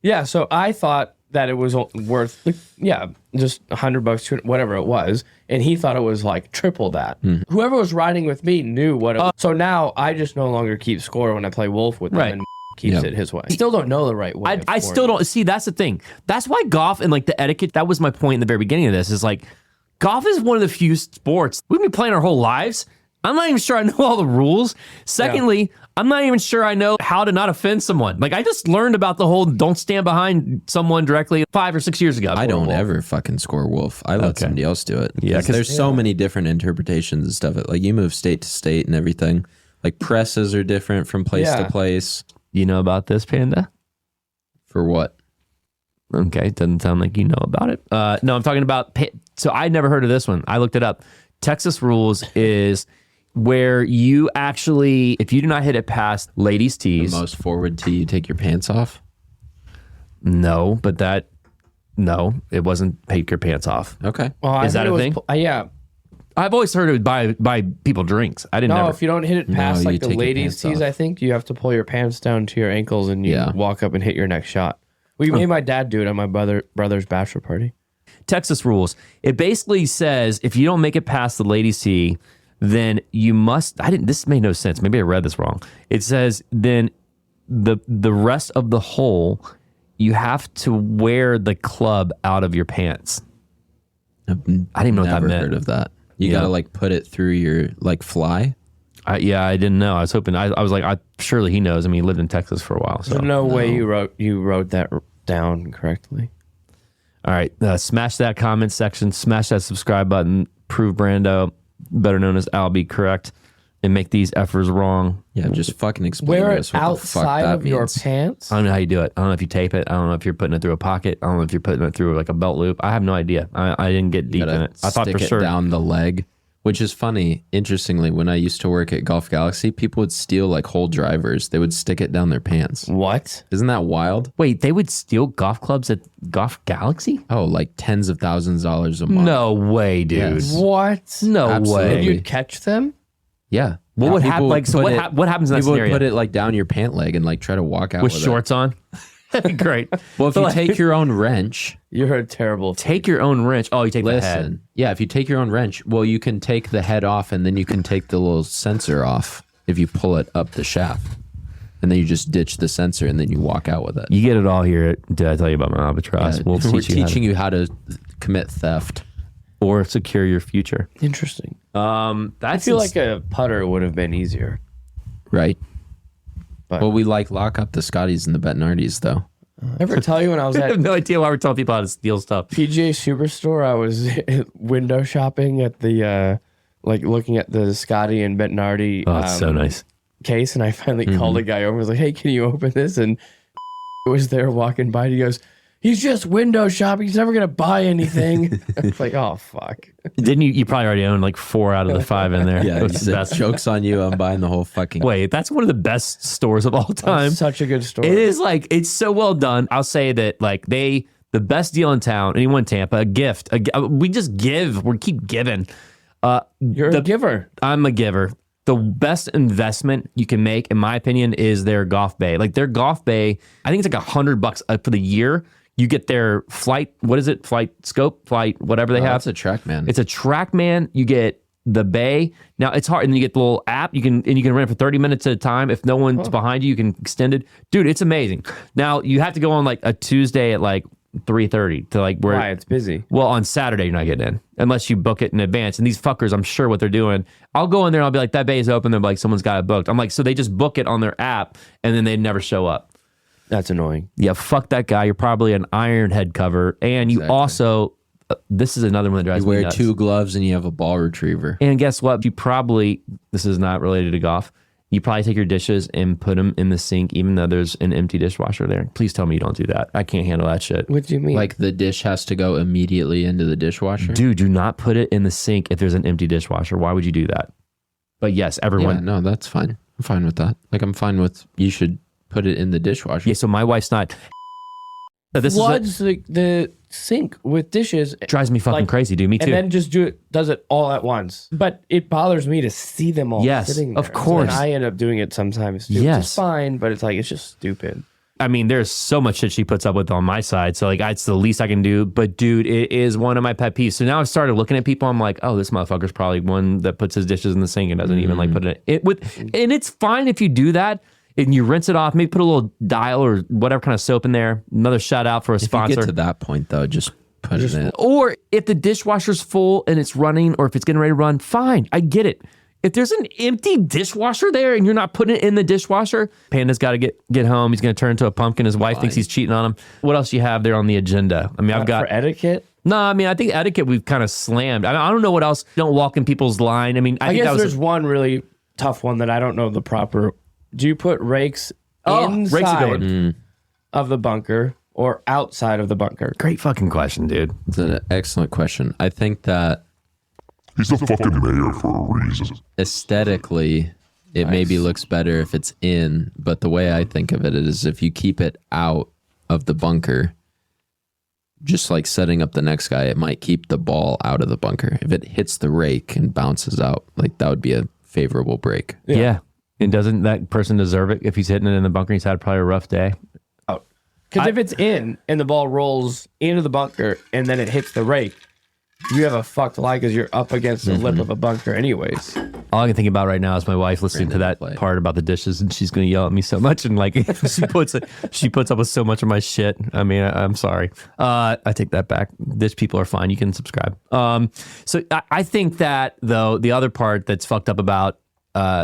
Yeah, so I thought that it was worth, just $100, whatever it was, and he thought it was like triple that. Whoever was riding with me knew what it was. So now I just no longer keep score when I play Wolf with them, and keeps it his way. I still don't know the right way. I still don't see. That's the thing. That's why golf and like the etiquette. That was my point in the very beginning of this. Is like golf is one of the few sports we've been playing our whole lives. I'm not even sure I know all the rules. Secondly, I'm not even sure I know how to not offend someone. Like, I just learned about the whole don't stand behind someone directly 5 or 6 years ago. I don't ever fucking score Wolf. I let somebody else do it. Yeah, because there's so many different interpretations and stuff. Like, you move state to state and everything. Like, presses are different from place to place. You know about this, Panda? For what? Okay, doesn't sound like you know about it. No, I'm talking about... So I never heard of this one. I looked it up. Texas rules is... where you actually, if you do not hit it past ladies' tees. The most forward tee, you take your pants off? No, but it wasn't take your pants off. Okay. Well, is that a thing? Yeah. I've always heard it would buy people drinks. I didn't No, know. if you don't hit it past you like the take your ladies' pants tees, off. I think you have to pull your pants down to your ankles and you Yeah. walk up and hit your next shot. We made my dad do it at my brother's bachelor party. Texas rules. It basically says if you don't make it past the ladies' tee, then you must. This made no sense. Maybe I read this wrong. It says then the rest of the hole, you have to wear the club out of your pants. I didn't even know what that Never meant. heard of that. You Yeah. gotta like put it through your like fly. I didn't know. I was hoping. I was like, surely he knows. I mean, he lived in Texas for a while. So There's no way you wrote that down correctly. all right, smash that comment section, smash that subscribe button. Prove Brando, better known as Albie, correct, and make these effers wrong. Yeah, just fucking explain Wear to it us what the fuck outside that of your means. pants. I don't know how you do it. I don't know if you tape it. I don't know if you're putting it through a pocket. I don't know if you're putting it through like a belt loop. I have no idea. I didn't get deep in Gotta it. I thought stick for it sure. down the leg, which is funny. Interestingly, when I used to work at Golf Galaxy, people would steal like whole drivers. They would stick it down their pants. What? Isn't that wild? Wait, they would steal golf clubs at Golf Galaxy? Oh, like tens of thousands of dollars a month. No way, dude. Yes. What? No Absolutely. Did way. you catch them? Yeah. What would People happen? Like, so put what, it- what happens in that People would scenario? put it like down your pant leg and like try to walk out with with shorts on? That'd be great. Well, if But, you like, take your own wrench, You're a terrible. take your own wrench. Oh, you take the head. listen. Yeah, if you take your own wrench, well, you can take the head off and then you can take the little sensor off if you pull it up the shaft. And then you just ditch the sensor and then you walk out with it. You get it all here. Did I tell you about my Albatross? Yeah, We'll we're teach you how to- teaching you how to commit theft. or secure your future. Interesting. That's I feel like a putter would have been easier. Right. But Well, we like lock up the Scotties and the Betnardies, though. ever tell you when I was I at have no idea why we're telling people how to steal stuff. PGA Superstore, I was window shopping at the like looking at the Scotty and Bettinardi Oh, it's so nice. case, and I finally called a guy over and was like, "Hey, can you open this?" And was there walking by, and he goes, "He's just window shopping. He's never gonna buy anything." It's like, oh fuck. Didn't you? You probably already own like 4 out of the 5 in there. Yeah, It was he the said, best. joke's on you. I'm buying the whole fucking. Wait, that's one of the best stores of all time. Such a good story. It is like, it's so well done. I'll say that like the best deal in town, anyone in Tampa, a gift. We just give. We keep giving. You're a giver. I'm a giver. The best investment you can make, in my opinion, is their golf bay. Like their golf bay, I think it's like $100 for the year. You get their flight, what is it? Flight scope, flight, whatever they have. It's a TrackMan. It's a TrackMan. You get the bay. Now it's hard, and then you get the little app. You can rent it for 30 minutes at a time. If no one's behind you, you can extend it. Dude, it's amazing. Now you have to go on like a Tuesday at like 3:30 to like where. Why? It's busy. Well, on Saturday you're not getting in unless you book it in advance. And these fuckers, I'm sure what they're doing. I'll go in there and I'll be like, that bay is open. They're like, someone's got it booked. I'm like, so they just book it on their app and then they never show up. That's annoying. Yeah, fuck that guy. You're probably an iron head cover, and you Exactly. also. This is another one that drives You me wear nuts. 2 gloves and you have a ball retriever. And guess what? You probably, this is not related to golf, you probably take your dishes and put them in the sink, even though there's an empty dishwasher there. Please tell me you don't do that. I can't handle that shit. What do you mean? Like the dish has to go immediately into the dishwasher. Dude, do not put it in the sink if there's an empty dishwasher. Why would you do that? But yes, everyone. Yeah, no, that's fine. I'm fine with that. Like I'm fine with you should put it in the dishwasher. Yeah, so my wife's not. This floods the sink with dishes, drives me fucking like, crazy, dude. Me too. and then just does it all at once. But it bothers me to see them all Yes, sitting there. of course. And I end up doing it sometimes too. Yes. It's fine, but it's like it's just stupid. I mean, there's so much shit she puts up with on my side. So, like, it's the least I can do. But, dude, it is one of my pet peeves. So now I've started looking at people. I'm like, oh, this motherfucker's probably one that puts his dishes in the sink and doesn't even, like, put it with. And it's fine if you do that and you rinse it off. Maybe put a little dial or whatever kind of soap in there. Another shout out for a If you sponsor. get to that point though, just put it in. Or if the dishwasher's full and it's running, or if it's getting ready to run, fine. I get it. If there's an empty dishwasher there and you're not putting it in the dishwasher, Panda's got to get home. He's going to turn into a pumpkin. His wife thinks he's cheating on him. What else you have there on the agenda? I mean, I've got for etiquette. no. I mean, I think etiquette we've kind of slammed. I don't know what else. Don't walk in people's line. I mean, I think guess that was there's one really tough one that I don't know the proper. Do you put rakes rakes are inside good. of the bunker or outside of the bunker? great fucking question, dude. It's an excellent question. I think that He's the fucking mayor for a reason. aesthetically it maybe looks better if it's in, but the way I think of it is if you keep it out of the bunker, just like setting up the next guy, it might keep the ball out of the bunker. If it hits the rake and bounces out, like that would be a favorable break. Yeah. And doesn't that person deserve it if he's hitting it in the bunker? He's had probably a rough day. Because if it's in and the ball rolls into the bunker and then it hits the rake, you have a fucked lie because you're up against the lip of a bunker anyways. All I can think about right now is my wife listening to that part about the dishes, and she's going to yell at me so much. And like she puts up with so much of my shit. I mean, I'm sorry. I take that back. Dish people are fine. You can subscribe. So I think that though the other part that's fucked up about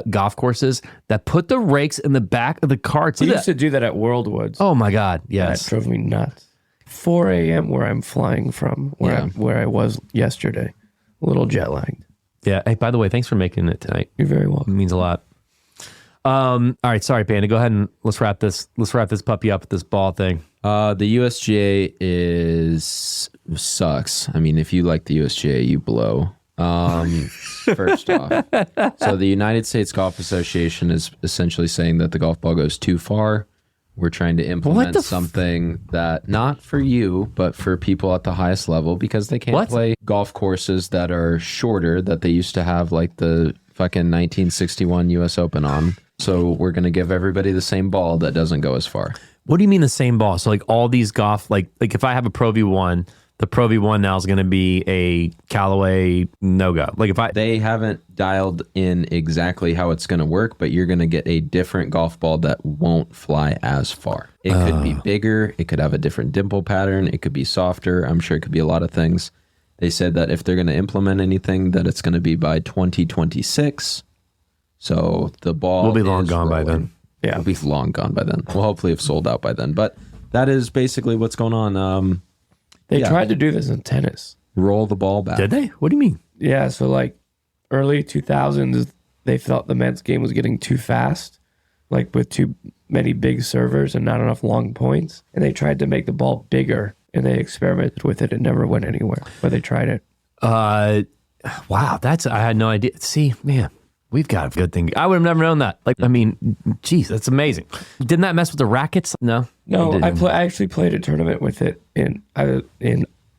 golf courses that put the rakes in the back of the carts. We used to do that at Worldwoods. Oh my God! Yes, that drove me nuts. 4 a.m. where I'm flying from, where I was yesterday. A little jet lagged. Yeah. Hey, by the way, thanks for making it tonight. You're very welcome. It means a lot. All right, sorry, Panda. Go ahead and let's wrap this puppy up with this ball thing. The USGA sucks. I mean, if you like the USGA, you blow. First off, so the United States Golf Association is essentially saying that the golf ball goes too far. We're trying to implement something that not for you, but for people at the highest level, because they can't play golf courses that are shorter that they used to have, like the fucking 1961 US Open on. So we're going to give everybody the same ball that doesn't go as far. What do you mean the same ball? So like all these golf, like if I have a Pro V1, the Pro V1 now is going to be a Callaway no-go. They haven't dialed in exactly how it's going to work, but you're going to get a different golf ball that won't fly as far. It could be bigger. It could have a different dimple pattern. It could be softer. I'm sure it could be a lot of things. They said that if they're going to implement anything, that it's going to be by 2026. So the ball will be long gone by then. Yeah, it'll be long gone by then. We'll hopefully have sold out by then. But that is basically what's going on. They tried to do this in tennis. Roll the ball back. Did they? What do you mean? Yeah, so like early 2000s, they felt the men's game was getting too fast, like with too many big servers and not enough long points. And they tried to make the ball bigger, and they experimented with it. It never went anywhere, but they tried it. Wow, I had no idea. See, man, we've got a good thing. I would have never known that. Like, I mean, geez, that's amazing. Didn't that mess with the rackets? No. I actually played a tournament with it in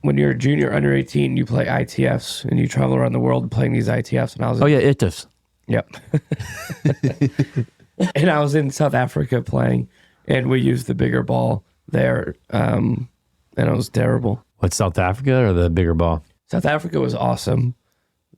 when you're a junior under 18, you play ITFs and you travel around the world playing these ITFs. And I was ITFs. Yep. And I was in South Africa playing, and we used the bigger ball there, and it was terrible. What, South Africa or the bigger ball? South Africa was awesome.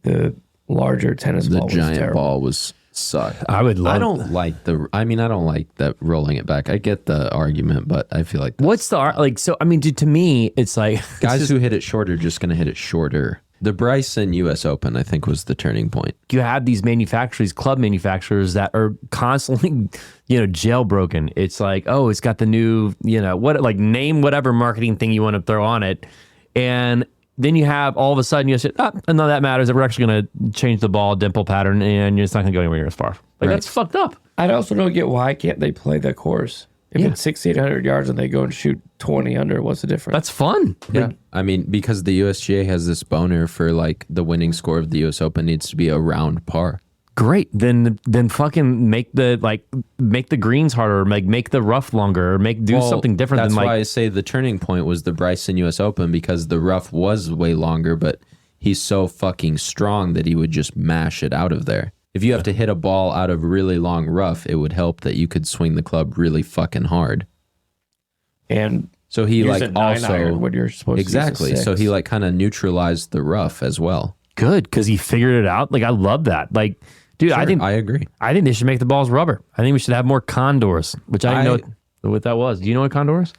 The larger tennis ball was terrible. The giant ball was sucked. I don't like that rolling it back. I get the argument, but I feel like dude, to me, it's like guys who hit it shorter just going to hit it shorter. The Bryson US Open, I think, was the turning point. You have these club manufacturers that are constantly, jailbroken. It's like, oh, it's got the new, name whatever marketing thing you want to throw on it. And then you have all of a sudden you say, none of that matters. We're actually going to change the ball dimple pattern, and it's not going to go anywhere near as far. That's fucked up. I also don't get why can't they play the course? If it's 600-800 yards and they go and shoot 20 under, what's the difference? That's fun. Yeah. I mean, because the USGA has this boner for like the winning score of the US Open needs to be a round par. Great. Then fucking make the greens harder, make the rough longer, or do something different. That's why I say the turning point was the Bryson US Open, because the rough was way longer, but he's so fucking strong that he would just mash it out of there. If you have to hit a ball out of really long rough, it would help that you could swing the club really fucking hard. And so he use a 9-iron when you're supposed exactly. to use a 6. So he like kind of neutralized the rough as well. Good, because he figured it out. Like, I love that. Like, dude, sure, I agree. I think they should make the balls rubber. I think we should have more condors, which I didn't know what that was. Do you know what condor is?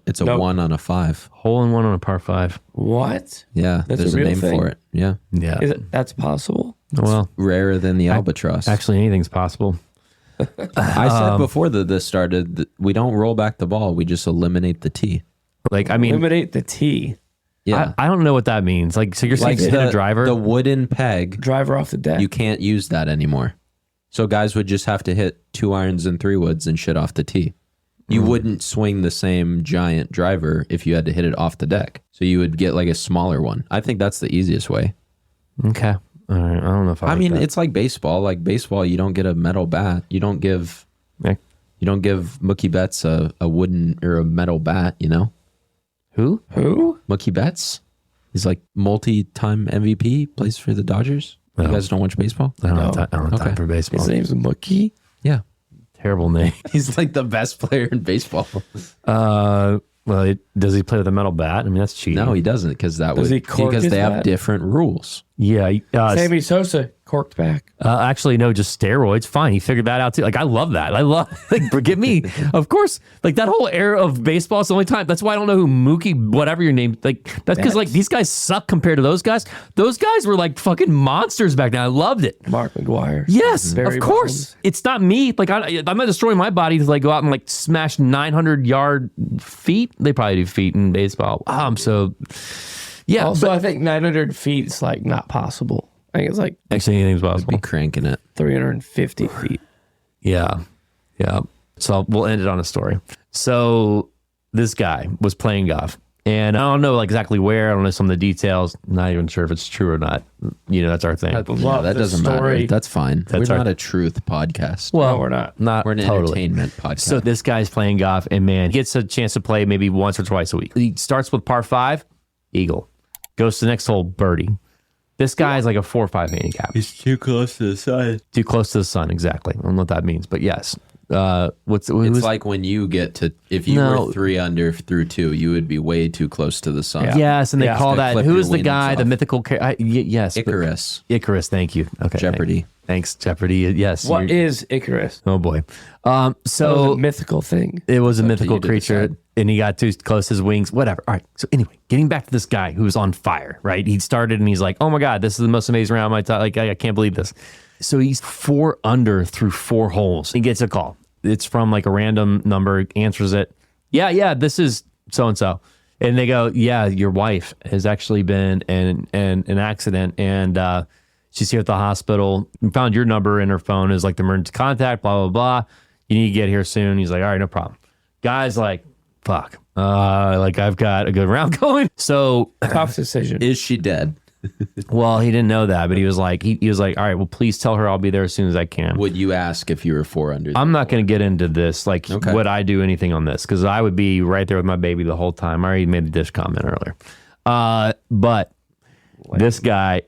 It's a 1 on a 5. Hole in 1 on a par 5. What? Yeah, there's a name for it. Yeah. That's possible? Well, rarer than the Albatross. Actually, anything's possible. I said before this started, that we don't roll back the ball. We just eliminate the tee. Eliminate the tee. Yeah. I don't know what that means. Like, so you're saying hit a driver? The wooden peg. Driver off the deck. You can't use that anymore. So guys would just have to hit 2 irons and 3 woods and shit off the tee. You wouldn't swing the same giant driver if you had to hit it off the deck. So you would get like a smaller one. I think that's the easiest way. Okay. All right. I don't know if I mean, it's like baseball. Like baseball, you don't get a metal bat. You don't give Mookie Betts a wooden or a metal bat, Who? Mookie Betts. He's like multi-time MVP. Plays for the Dodgers. You guys don't watch baseball? I don't have time for baseball. His name's Mookie. Yeah. Terrible name. He's like the best player in baseball. Well, does he play with a metal bat? I mean, that's cheating. No, he doesn't because they have different rules. Yeah. Sammy Sosa corked back. Actually, no, just steroids. Fine. He figured that out too. Like, I love that. Forgive me. Of course, like that whole era of baseball is the only time. That's why I don't know who Mookie, whatever your name, like, that's because like these guys suck compared to those guys. Those guys were like fucking monsters back then. I loved it. Mark McGuire. Yes, Barry of course. Bonds. It's not me. Like, I'm not destroying my body to like go out and like smash 900-yard feet. They probably do feet in baseball. Yeah. Also, I think 900 feet is like not possible. I think it's like Actually, anything's possible. Be cranking it. 350 feet. Yeah. So we'll end it on a story. So this guy was playing golf, and I don't know exactly where. I don't know some of the details. Not even sure if it's true or not. That's our thing. That doesn't matter. That's fine. We're not a truth podcast. Well, No, we're not. We're an entertainment podcast. So this guy's playing golf, and man, he gets a chance to play maybe once or twice a week. He starts with par 5, eagle. Goes to the next hole, birdie. This guy is like a 4 or 5 handicap. He's too close to the sun. Too close to the sun, exactly. I don't know what that means, but yes. It's like when you get to, if you were 3 under through 2, you would be way too close to the sun. Yeah. Yes, and they call that, who is the guy, the off. mythical, yes. Icarus. Icarus, thank you. Okay. Jeopardy. Thanks, Jeopardy. Yes. What is Icarus? Oh boy. That was So a mythical thing. it was a up to mythical you to creature, decide. and he got too close to his wings, whatever. All right. So anyway, getting back to this guy who was on fire, right? He started and he's like, oh my God, this is the most amazing round of my time. Like, I can't believe this. So he's 4 under through 4 holes. He gets a call. It's from like a random number, answers it. Yeah, this is so-and-so. And they go, yeah, your wife has actually been in an accident, and she's here at the hospital. We found your number in her phone as like the emergency contact, blah, blah, blah. You need to get here soon. He's like, all right, no problem. Guy's like, fuck. Like, I've got a good round going. So Tough decision. Is she dead? well, he didn't know that, but he was like, all right, well, please tell her I'll be there as soon as I can. Would you ask if you were 4 under? I'm not going to get into this. Like, Okay. would I do anything on this? Because I would be right there with my baby the whole time. I already made the dish comment earlier. But this guy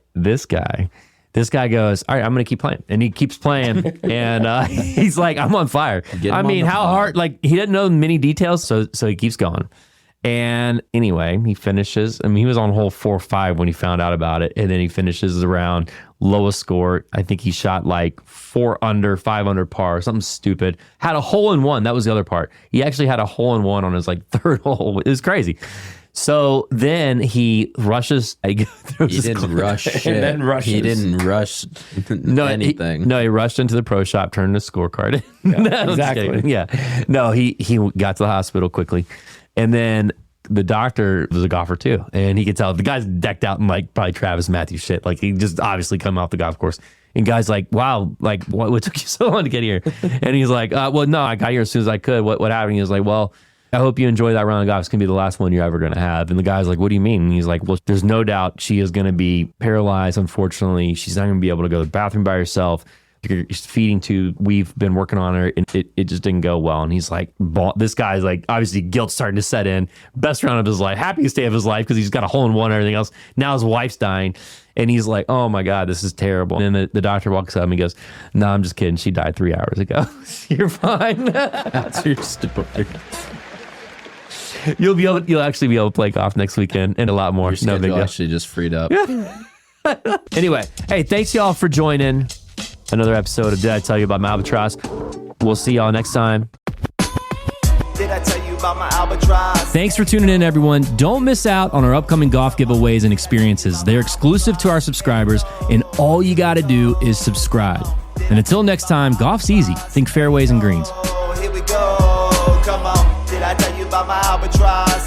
goes, all right, I'm going to keep playing. And he keeps playing. And he's like, I'm on fire. him I mean, on the how pod. hard? Like, he didn't know many details. So he keeps going. And anyway, he finishes. I mean, he was on hole 4 or 5 when he found out about it. And then he finishes the round, lowest score. I think he shot like 4 under, 5 under par, something stupid. Had a hole in one. That was the other part. He actually had a hole in one on his like 3rd hole. It was crazy. So then he rushes. He didn't rush shit. And then rushes. He didn't rush anything. He rushed into the pro shop, turned his scorecard in. No, I'm just exactly. kidding. Yeah. No, he got to the hospital quickly. And then the doctor was a golfer too. And he could tell the guy's decked out in like probably Travis Matthews shit. Like he just obviously come off the golf course. And guy's like, wow, like what took you so long to get here? And he's like, well, no, I got here as soon as I could. What happened? He was like, well, I hope you enjoy that round of golf. It's going to be the last one you're ever going to have. And the guy's like, what do you mean? And he's like, well, there's no doubt she is going to be paralyzed. Unfortunately, she's not going to be able to go to the bathroom by herself. You're feeding tube. We've been working on her, and it just didn't go well. And he's like, this guy's like, obviously guilt's starting to set in. Best round of his life, happiest day of his life because he's got a hole in one and everything else. Now his wife's dying, and he's like, oh my God, this is terrible. And then the doctor walks up and he goes, no, I'm just kidding. She died 3 hours ago. You're fine. That's your story. You'll actually be able to play golf next weekend and a lot more. Your No big schedule deal. actually just freed up. Anyway, hey, thanks y'all for joining another episode of Did I Tell You About My Albatross? We'll see y'all next time. Did I tell you about my albatross? Thanks for tuning in, everyone. Don't miss out on our upcoming golf giveaways and experiences. They're exclusive to our subscribers, and all you got to do is subscribe. And until next time, golf's easy. Think fairways and greens. Oh, here we go. Come on. Did I tell you about my albatross?